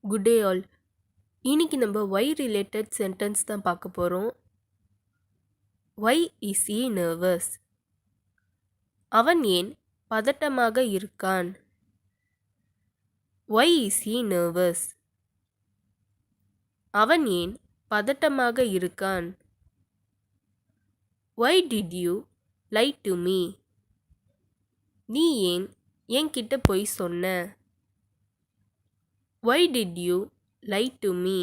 Good day all. இன்னைக்கு நம்ம Y related sentence தான் பார்க்க போகிறோம். Why is he nervous? அவன் ஏன் பதட்டமாக இருக்கான்? Why is he nervous? அவன் ஏன் பதட்டமாக இருக்கான்? Why did you lie to me? நீ ஏன் என்கிட்ட பொய் சொன்ன? Why did you lie to me?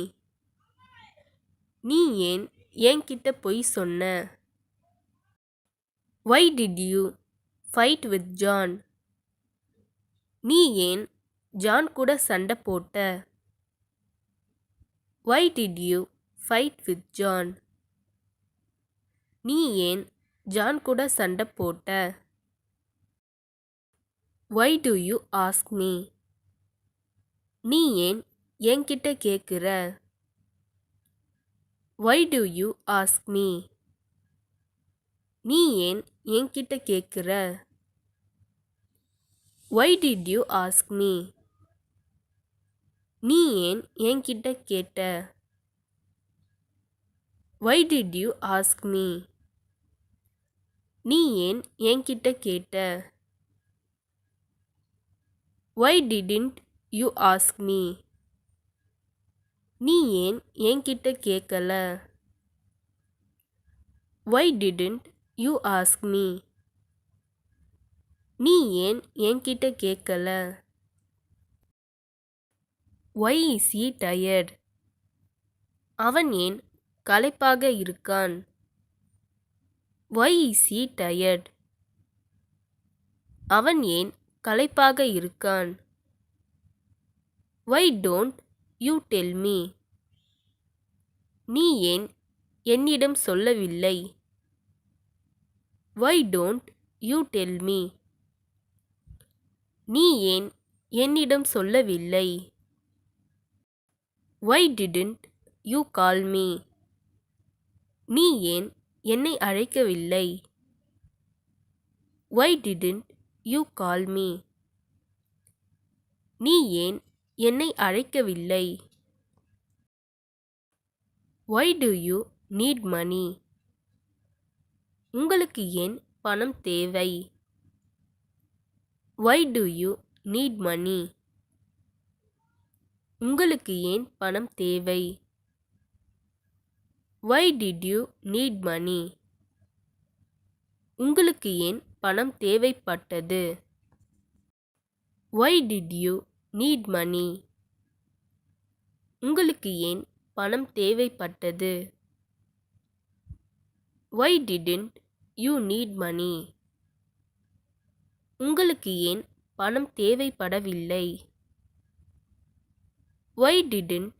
நீ ஏன் என்கிட்ட பொய் சொன்ன? Why did you fight with John? நீ ஏன் ஜான் கூட சண்டை போட்ட? Why did you fight with John? நீ ஏன் ஜான் கூட சண்டை போட்ட? Why do you ask me? நீ ஏன் என்கிட்ட கேட்குற? Why do you ask me? நீ ஏன் என்கிட்ட கேட்குற? Why did you ask me? நீ ஏன் என்கிட்ட கேட்ட? Why did you ask me? நீ ஏன் என்கிட்ட கேட்ட? Why didn't you ask me? நீ ஏன் என்கிட்ட கேட்கல? Why didn't you ask me? நீ ஏன் என்கிட்ட கேட்கல? Why is he tired? அவன் ஏன் களைப்பாக இருக்கான்? Why is he tired? அவன் ஏன் களைப்பாக இருக்கான்? Why don't you tell me? நீ ஏன் என்னிடம் சொல்லவில்லை? Why don't you tell me? நீ ஏன் என்னிடம் சொல்லவில்லை? Why didn't you call me? நீ ஏன் என்னை அழைக்கவில்லை? Why didn't you call me? நீ ஏன் என்னை அழைக்கவில்லை? Why do you need money? உங்களுக்கு ஏன் பணம் தேவை? Why do you need money? உங்களுக்கு ஏன் பணம் தேவை? Why did you need money? உங்களுக்கு ஏன் பணம் தேவைப்பட்டது? Why did you need money? உங்களுக்கு ஏன் பணம் தேவைப்பட்டது? Why didn't you need money? உங்களுக்கு ஏன் பணம் தேவைப்படவில்லை? Why didn't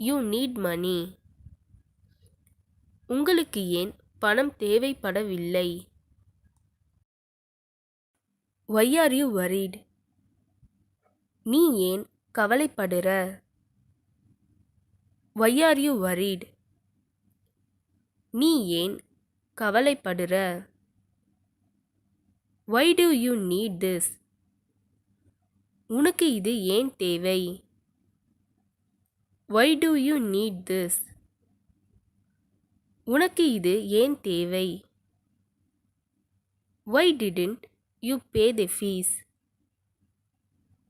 you need money? உங்களுக்கு ஏன் பணம் தேவைப்படவில்லை? Why are you worried? நீ ஏன் கவலைப்படுற? Why are you worried? நீ ஏன் கவலைப்படுற? Why do you need this? உனக்கு இது ஏன் தேவை? Why do you need this? உனக்கு இது ஏன் தேவை? Why didn't you pay the fees?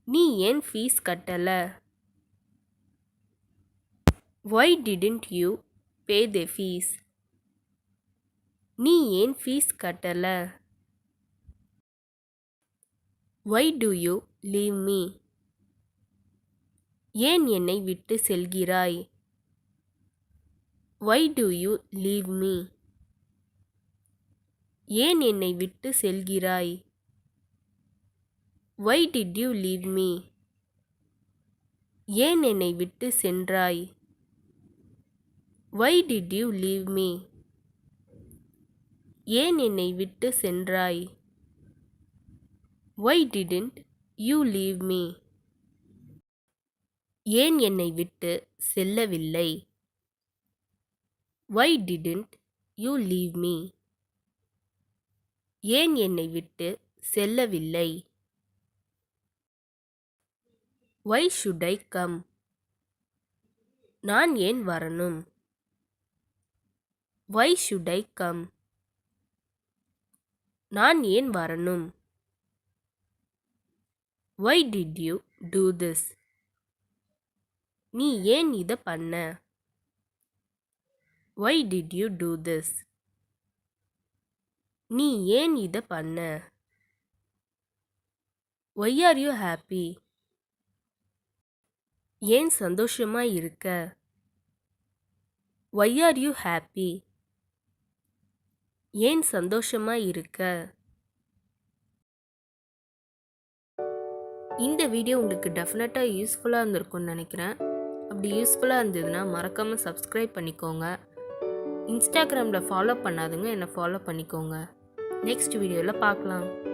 நீ ஏன் ஃபீஸ் கட்டல? Why didn't you pay the fees? நீ ஏன் ஃபீஸ் கட்டல? Why do you leave me? ஏன் என்னை விட்டு செல்கிறாய்? Why do you leave me? ஏன் என்னை விட்டு செல்கிறாய்? Why did you leave me? ஏன் என்னை விட்டு சென்றாய்? Why did you leave me? ஏன் என்னை விட்டு சென்றாய்? Why didn't you leave me? ஏன் என்னை விட்டு செல்லவில்லை? Why didn't you leave me? ஏன் என்னை விட்டு செல்லவில்லை? Why should I come? நான் ஏன் வரணும்? Why should I come? நான் ஏன் வரணும்? Why did you do this? நீ ஏன் இத பண்ண? Why did you do this? நீ ஏன் இத பண்ண? Why are you happy? ஏன் சந்தோஷமா இருக்க? Why are you happy? ஏன் சந்தோஷமா இருக்க? இந்த வீடியோ உங்களுக்கு டெஃபினட்டாக யூஸ்ஃபுல்லாக இருந்திருக்கும்னு நினைக்கிறேன். அப்படி யூஸ்ஃபுல்லாக இருந்ததுன்னா மறக்காமல் சப்ஸ்கிரைப் பண்ணிக்கோங்க. இன்ஸ்டாகிராமில் ஃபாலோ பண்ணாதுங்க, என்னை ஃபாலோ பண்ணிக்கோங்க. நெக்ஸ்ட் வீடியோவில் பார்க்கலாம்.